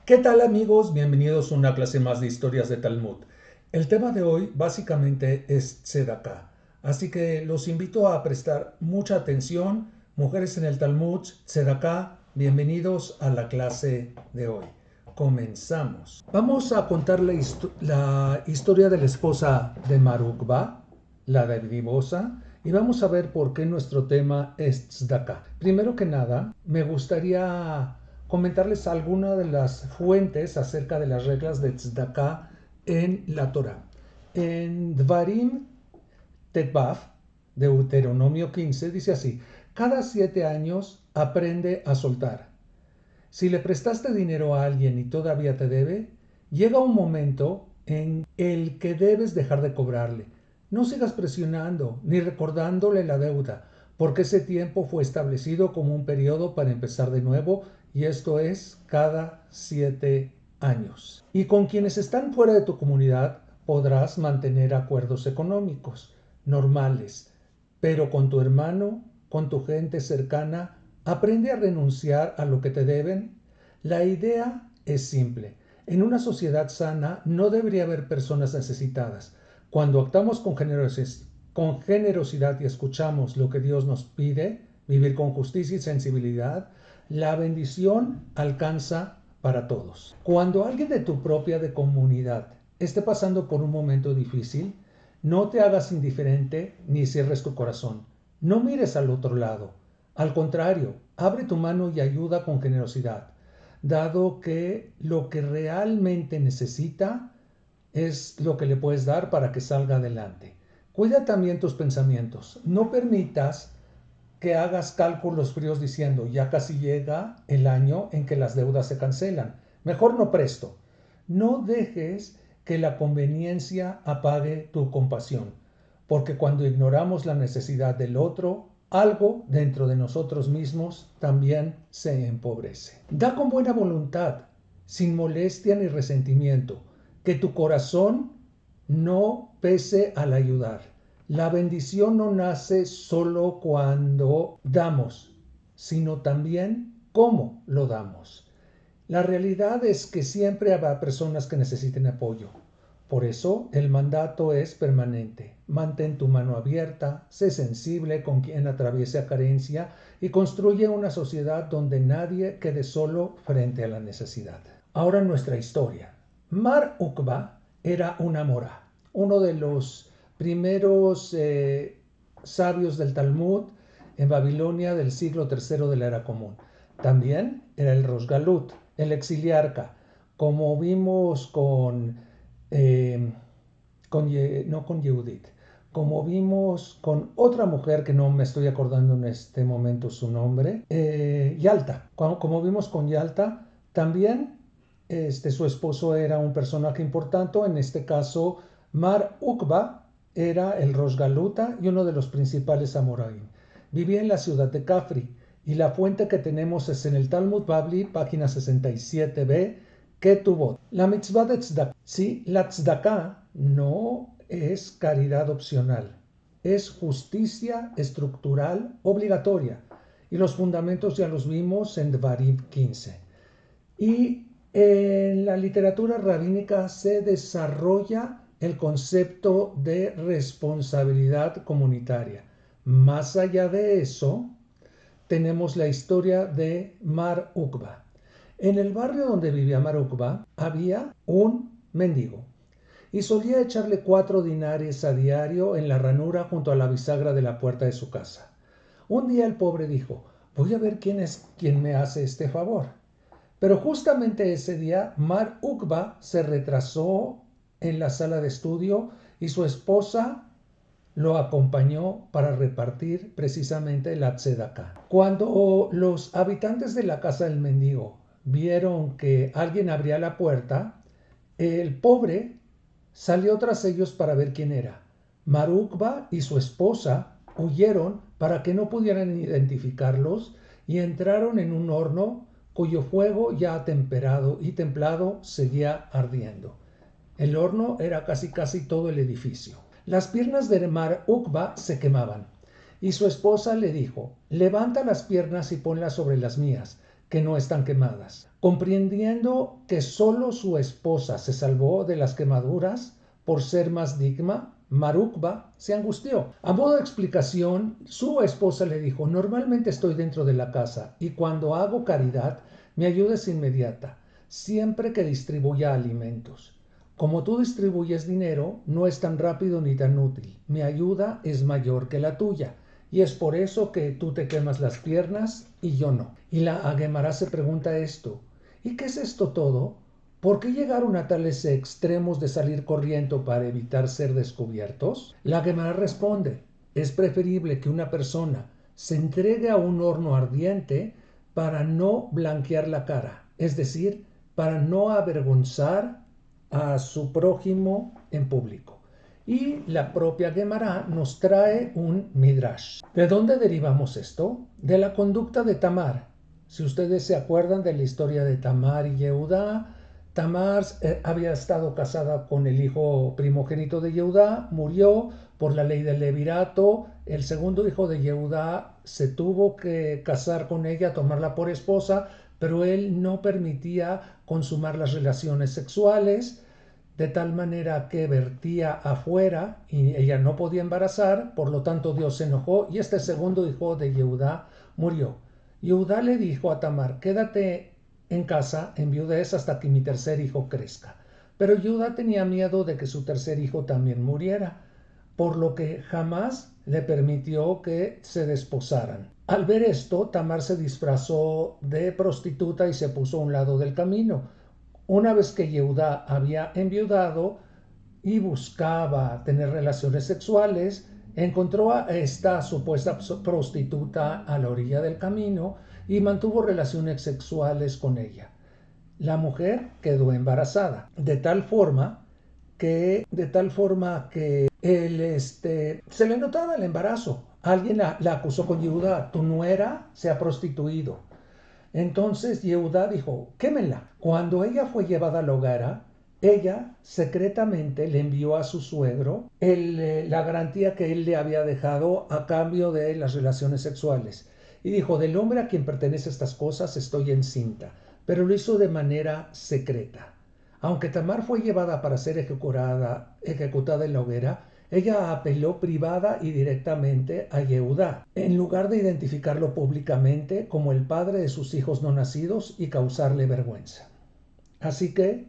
¿Qué tal amigos? Bienvenidos a una clase más de historias de Talmud. El tema de hoy básicamente es Tzedaká, así que los invito a prestar mucha atención. Mujeres en el Talmud, Tzedaká, bienvenidos a la clase de hoy. Comenzamos. Vamos a contar la historia de la esposa de Marukba, la dadivosa, y vamos a ver por qué nuestro tema es Tzedakah. Primero que nada, me gustaría comentarles algunas de las fuentes acerca de las reglas de Tzedakah en la Torah. En Dvarim Tetvav, Deuteronomio 15, dice así: cada 7 años aprende a soltar. Si le prestaste dinero a alguien y todavía te debe, llega un momento en el que debes dejar de cobrarle. No sigas presionando ni recordándole la deuda, porque ese tiempo fue establecido como un periodo para empezar de nuevo, y esto es cada 7 años. Y con quienes están fuera de tu comunidad podrás mantener acuerdos económicos normales, pero con tu hermano, con tu gente cercana, aprende a renunciar a lo que te deben. La idea es simple. En una sociedad sana no debería haber personas necesitadas. Cuando actuamos con generosidad y escuchamos lo que Dios nos pide, vivir con justicia y sensibilidad, la bendición alcanza para todos. Cuando alguien de tu propia comunidad esté pasando por un momento difícil, no te hagas indiferente ni cierres tu corazón. No mires al otro lado. Al contrario, abre tu mano y ayuda con generosidad, dado que lo que realmente necesita es lo que le puedes dar para que salga adelante. Cuida también tus pensamientos. No permitas que hagas cálculos fríos diciendo: ya casi llega el año en que las deudas se cancelan. Mejor no presto. No dejes que la conveniencia apague tu compasión, porque cuando ignoramos la necesidad del otro, algo dentro de nosotros mismos también se empobrece. Da con buena voluntad, sin molestia ni resentimiento, que tu corazón no pese al ayudar. La bendición no nace solo cuando damos, sino también cómo lo damos. La realidad es que siempre habrá personas que necesiten apoyo. Por eso el mandato es permanente. Mantén tu mano abierta, sé sensible con quien atraviesa carencia y construye una sociedad donde nadie quede solo frente a la necesidad. Ahora nuestra historia. Mar Ukba era una mora, uno de los primeros sabios del Talmud en Babilonia del siglo III de la era común. También era el Rosh Galut, el exiliarca, como vimos no con Yehudit, como vimos con otra mujer que no me estoy acordando en este momento su nombre, Yalta. Como vimos con Yalta, también su esposo era un personaje importante. En este caso, Mar Ukba era el Rosh Galuta y uno de los principales amoraim. Vivía en la ciudad de Cafri, y la fuente que tenemos es en el Talmud Babli, página 67b, Ketubot. La mitzvah de tzedakah. Sí, la tzedakah no es caridad opcional, es justicia estructural obligatoria. Y los fundamentos ya los vimos en Dvarim 15. Y en la literatura rabínica se desarrolla el concepto de responsabilidad comunitaria. Más allá de eso, tenemos la historia de Mar Ukba. En el barrio donde vivía Mar Ukba había un mendigo y solía echarle 4 dinares a diario en la ranura junto a la bisagra de la puerta de su casa. Un día el pobre dijo: voy a ver quién es quien me hace este favor. Pero justamente ese día Mar Ukba se retrasó en la sala de estudio y su esposa lo acompañó para repartir precisamente la tzedakah. Cuando los habitantes de la casa del mendigo vieron que alguien abría la puerta, el pobre salió tras ellos para ver quién era. Mar Ukba y su esposa huyeron para que no pudieran identificarlos y entraron en un horno cuyo fuego ya temperado y templado seguía ardiendo. El horno era casi todo el edificio. Las piernas de Mar Ukba se quemaban y su esposa le dijo: levanta las piernas y ponlas sobre las mías, que no están quemadas. Comprendiendo que solo su esposa se salvó de las quemaduras por ser más digna, Marukba se angustió. A modo de explicación, su esposa le dijo: normalmente estoy dentro de la casa y cuando hago caridad, mi ayuda es inmediata, siempre que distribuya alimentos. Como tú distribuyes dinero, no es tan rápido ni tan útil. Mi ayuda es mayor que la tuya. Y es por eso que tú te quemas las piernas y yo no. Y la Gemara se pregunta esto: ¿y qué es esto todo? ¿Por qué llegaron a tales extremos de salir corriendo para evitar ser descubiertos? La Gemara responde: es preferible que una persona se entregue a un horno ardiente para no blanquear la cara, es decir, para no avergonzar a su prójimo en público. Y la propia Gemara nos trae un midrash. ¿De dónde derivamos esto? De la conducta de Tamar. Si ustedes se acuerdan de la historia de Tamar y Yehudá, Tamar había estado casada con el hijo primogénito de Yehudá, murió por la ley del levirato. El segundo hijo de Yehudá se tuvo que casar con ella, tomarla por esposa, pero él no permitía consumar las relaciones sexuales, de tal manera que vertía afuera y ella no podía embarazar. Por lo tanto Dios se enojó y este segundo hijo de Yehudá murió. Yehudá le dijo a Tamar: quédate en casa en viudez hasta que mi tercer hijo crezca. Pero Yehudá tenía miedo de que su tercer hijo también muriera, por lo que jamás le permitió que se desposaran. Al ver esto, Tamar se disfrazó de prostituta y se puso a un lado del camino. Una vez que Yehudá había enviudado y buscaba tener relaciones sexuales, encontró a esta supuesta prostituta a la orilla del camino y mantuvo relaciones sexuales con ella. La mujer quedó embarazada, de tal forma que se le notaba el embarazo. Alguien la acusó con Yehudá: tu nuera se ha prostituido. Entonces Yehudá dijo: quémenla. Cuando ella fue llevada a la hoguera, ella secretamente le envió a su suegro la garantía que él le había dejado a cambio de las relaciones sexuales. Y dijo: del hombre a quien pertenecen estas cosas estoy encinta. Pero lo hizo de manera secreta. Aunque Tamar fue llevada para ser ejecutada en la hoguera, ella apeló privada y directamente a Yehudá, en lugar de identificarlo públicamente como el padre de sus hijos no nacidos y causarle vergüenza. Así que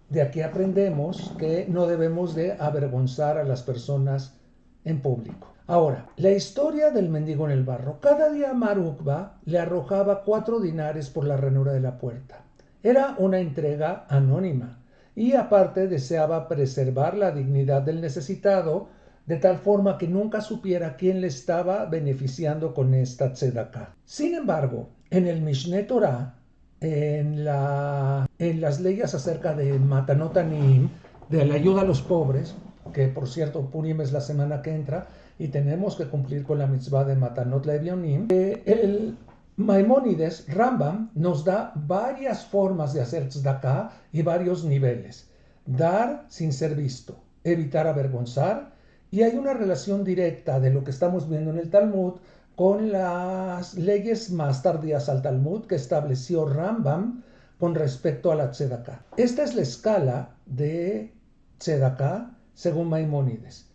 de aquí aprendemos que no debemos de avergonzar a las personas en público. Ahora, la historia del mendigo en el barro. Cada día Marukba le arrojaba 4 dinares por la ranura de la puerta. Era una entrega anónima y aparte deseaba preservar la dignidad del necesitado, de tal forma que nunca supiera quién le estaba beneficiando con esta tzedaká. Sin embargo, en el Mishneh Torah, en las leyes acerca de Matanot Aniyim, de la ayuda a los pobres, que por cierto Purim es la semana que entra y tenemos que cumplir con la mitzvah de Matanot Le'Evionim, el Maimónides, Rambam, nos da varias formas de hacer tzedakah y varios niveles. Dar sin ser visto, evitar avergonzar, y hay una relación directa de lo que estamos viendo en el Talmud con las leyes más tardías al Talmud que estableció Rambam con respecto a la tzedakah. Esta es la escala de tzedakah según Maimónides,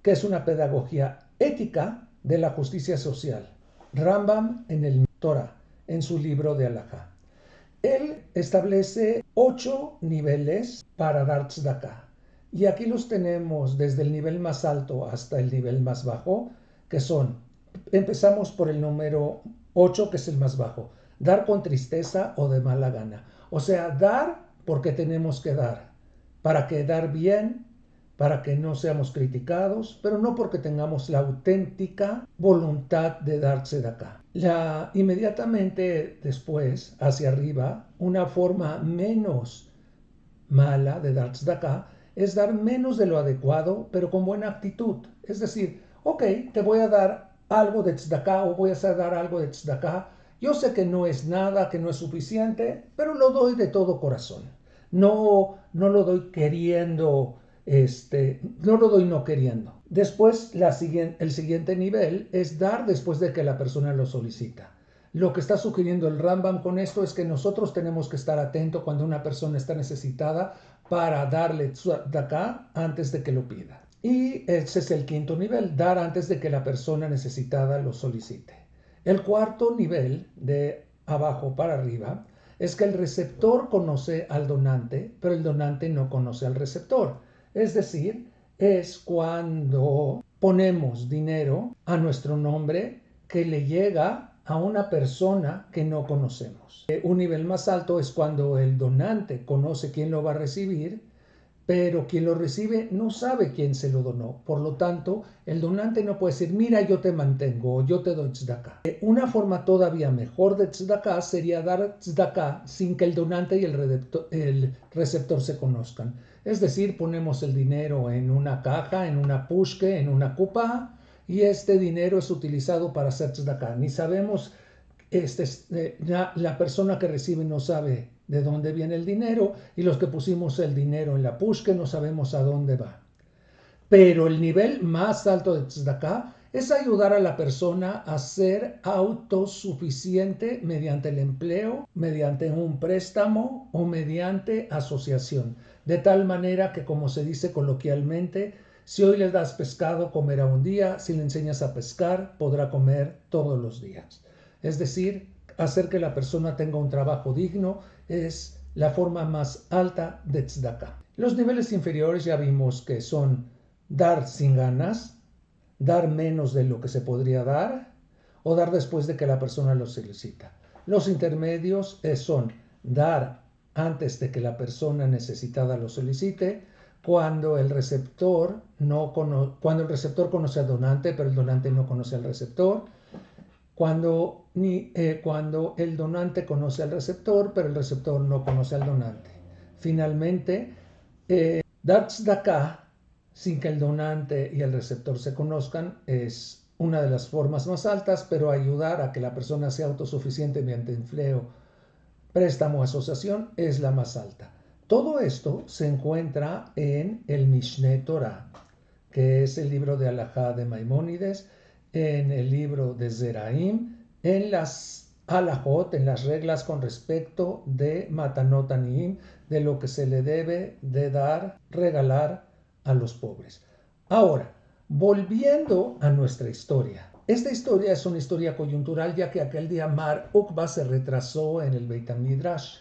que es una pedagogía ética de la justicia social. Rambam en el Torah, en su libro de Halajá. Él establece 8 niveles para dar tzedakah. Y aquí los tenemos desde el nivel más alto hasta el nivel más bajo, que son, empezamos por el número 8, que es el más bajo: dar con tristeza o de mala gana. O sea, dar porque tenemos que dar, para quedar bien, para que no seamos criticados, pero no porque tengamos la auténtica voluntad de dar tzedakah. Inmediatamente después, hacia arriba, una forma menos mala de dar tzedakah es dar menos de lo adecuado, pero con buena actitud. Es decir, ok, te voy a dar algo de tzedakah o voy a dar algo de tzedakah. Yo sé que no es nada, que no es suficiente, pero lo doy de todo corazón. No lo doy queriendo, no lo doy no queriendo. Después, el siguiente nivel es dar después de que la persona lo solicita. Lo que está sugiriendo el Rambam con esto es que nosotros tenemos que estar atentos cuando una persona está necesitada para darle tzedakah antes de que lo pida. Y ese es el quinto nivel, dar antes de que la persona necesitada lo solicite. El cuarto nivel, de abajo para arriba, es que el receptor conoce al donante, pero el donante no conoce al receptor. Es decir, es cuando ponemos dinero a nuestro nombre que le llega a una persona que no conocemos. Un nivel más alto es cuando el donante conoce quién lo va a recibir, pero quien lo recibe no sabe quién se lo donó. Por lo tanto, el donante no puede decir, mira, yo te mantengo o yo te doy tzedakah. Una forma todavía mejor de tzedakah sería dar tzedakah sin que el donante y el receptor se conozcan. Es decir, ponemos el dinero en una caja, en una pushke, en una kupa, y este dinero es utilizado para hacer tzedakah. Ni sabemos, la persona que recibe no sabe de dónde viene el dinero, y los que pusimos el dinero en la pushke no sabemos a dónde va. Pero el nivel más alto de tzedakah es ayudar a la persona a ser autosuficiente mediante el empleo, mediante un préstamo o mediante asociación. De tal manera que, como se dice coloquialmente, si hoy le das pescado, comerá un día. Si le enseñas a pescar, podrá comer todos los días. Es decir, hacer que la persona tenga un trabajo digno es la forma más alta de tzedakah. Los niveles inferiores ya vimos que son dar sin ganas, dar menos de lo que se podría dar o dar después de que la persona lo solicita. Los intermedios son dar antes de que la persona necesitada lo solicite, cuando el receptor conoce al donante, pero el donante no conoce al receptor, cuando el donante conoce al receptor, pero el receptor no conoce al donante. Finalmente, dar tzedakah sin que el donante y el receptor se conozcan es una de las formas más altas, pero ayudar a que la persona sea autosuficiente mediante empleo, préstamo o asociación es la más alta. Todo esto se encuentra en el Mishneh Torah, que es el libro de Halajá de Maimónides, en el libro de Zeraim, en las halajot, en las reglas con respecto de Matanot Aniyim, de lo que se le debe de dar, regalar a los pobres. Ahora, volviendo a nuestra historia. Esta historia es una historia coyuntural, ya que aquel día Mar Ukba se retrasó en el Beit HaMidrash.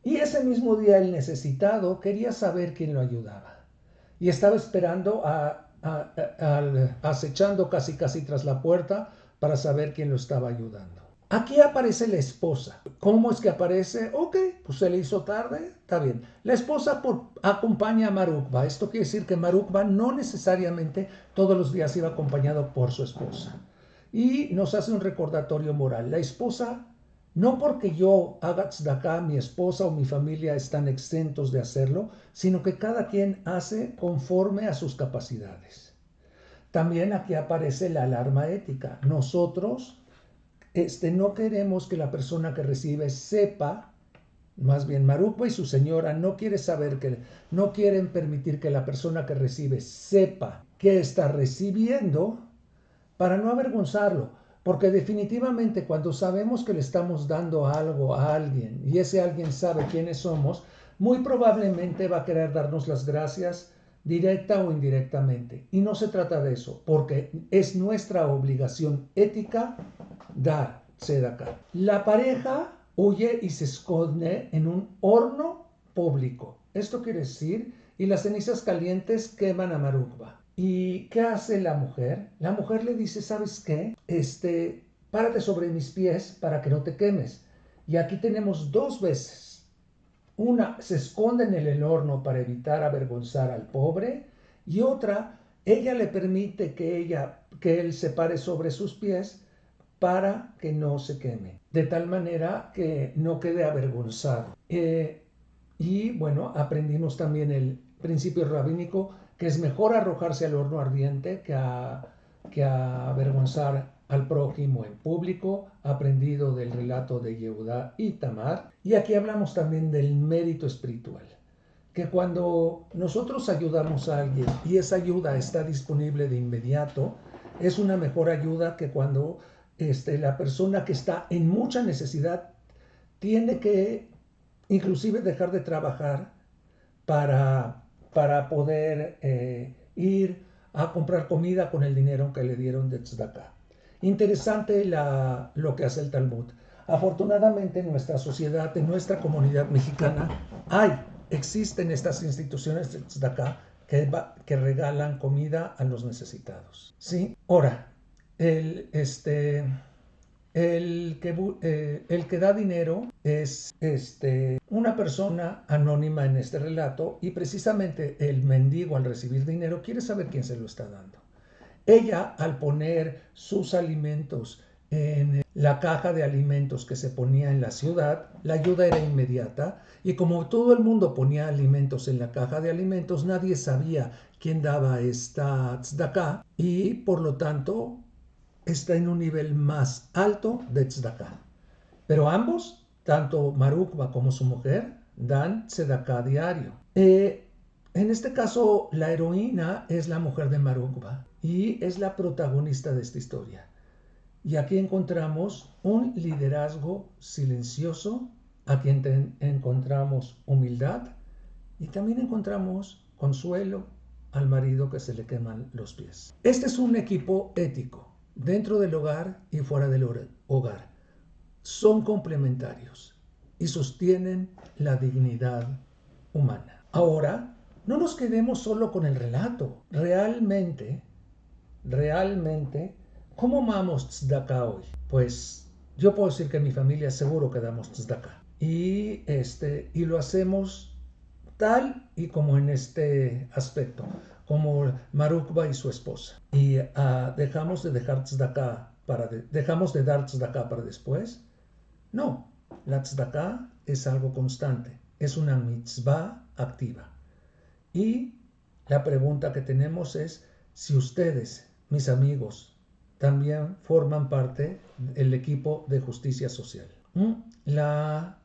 Y ese mismo día el necesitado quería saber quién lo ayudaba. Y estaba esperando, acechando casi tras la puerta para saber quién lo estaba ayudando. Aquí aparece la esposa. ¿Cómo es que aparece? Ok, pues se le hizo tarde, está bien. La esposa acompaña a Mar Ukba. Esto quiere decir que Mar Ukba no necesariamente todos los días iba acompañado por su esposa. Y nos hace un recordatorio moral. La esposa, no porque yo haga tzedakah, mi esposa o mi familia están exentos de hacerlo, sino que cada quien hace conforme a sus capacidades. También aquí aparece la alarma ética. Nosotros no queremos que la persona que recibe sepa, más bien Mar Ukba y su señora no quieren permitir que la persona que recibe sepa qué está recibiendo para no avergonzarlo, porque definitivamente cuando sabemos que le estamos dando algo a alguien y ese alguien sabe quiénes somos, muy probablemente va a querer darnos las gracias directa o indirectamente. Y no se trata de eso, porque es nuestra obligación ética dar tzedakah. La pareja huye y se esconde en un horno público. Esto quiere decir, y las cenizas calientes queman a Mar Ukba. ¿Y qué hace la mujer? La mujer le dice, ¿sabes qué? Párate sobre mis pies para que no te quemes. Y aquí tenemos dos veces. Una, se esconde en el horno para evitar avergonzar al pobre, y otra, ella le permite que él se pare sobre sus pies para que no se queme, de tal manera que no quede avergonzado. Y bueno, aprendimos también el principio rabínico, que es mejor arrojarse al horno ardiente que avergonzar al prójimo en público, aprendido del relato de Yehudá y Tamar. Y aquí hablamos también del mérito espiritual, que cuando nosotros ayudamos a alguien y esa ayuda está disponible de inmediato, es una mejor ayuda que cuando la persona que está en mucha necesidad tiene que inclusive dejar de trabajar para poder ir a comprar comida con el dinero que le dieron de tzedakah. Interesante lo que hace el Talmud. Afortunadamente en nuestra sociedad, en nuestra comunidad mexicana, existen estas instituciones de tzedakah que regalan comida a los necesitados. ¿Sí? Ahora, el que da dinero es una persona anónima en este relato, y precisamente el mendigo, al recibir dinero, quiere saber quién se lo está dando. Ella, al poner sus alimentos en la caja de alimentos que se ponía en la ciudad, la ayuda era inmediata, y como todo el mundo ponía alimentos en la caja de alimentos, nadie sabía quién daba esta tzedakah, y por lo tanto está en un nivel más alto de tzedakah. Pero ambos, tanto Marukba como su mujer, dan tzedakah diario. En este caso, la heroína es la mujer de Marukba y es la protagonista de esta historia. Y aquí encontramos un liderazgo silencioso, aquí encontramos humildad, y también encontramos consuelo al marido que se le queman los pies. Este es un equipo ético, dentro del hogar y fuera del hogar. Son complementarios y sostienen la dignidad humana. Ahora, no nos quedemos solo con el relato. Realmente, ¿cómo amamos tzedakah hoy? Pues yo puedo decir que en mi familia seguro que damos tzedakah. Y lo hacemos tal y como en este aspecto, como Marukba y su esposa. Y dejamos de dar tzedakah para después. No, la tzedakah es algo constante, es una mitzvah activa. Y la pregunta que tenemos es si ustedes, mis amigos, también forman parte del equipo de justicia social. La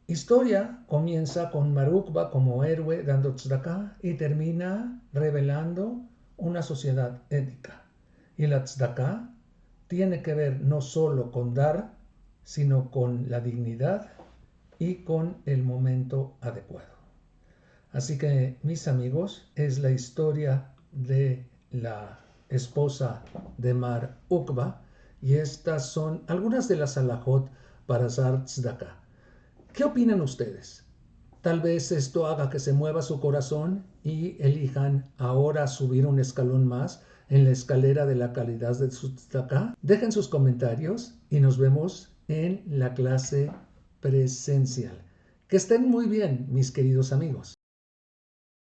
historia comienza con Marukba como héroe dando tzedakah y termina revelando una sociedad ética. Y la tzedakah tiene que ver no solo con dar, sino con la dignidad y con el momento adecuado. Así que, mis amigos, es la historia de la esposa de Mar Ukba, y estas son algunas de las halajot para dar tzedakah. ¿Qué opinan ustedes? Tal vez esto haga que se mueva su corazón y elijan ahora subir un escalón más en la escalera de la calidad de su tzedakah. Dejen sus comentarios y nos vemos en la clase presencial. Que estén muy bien, mis queridos amigos.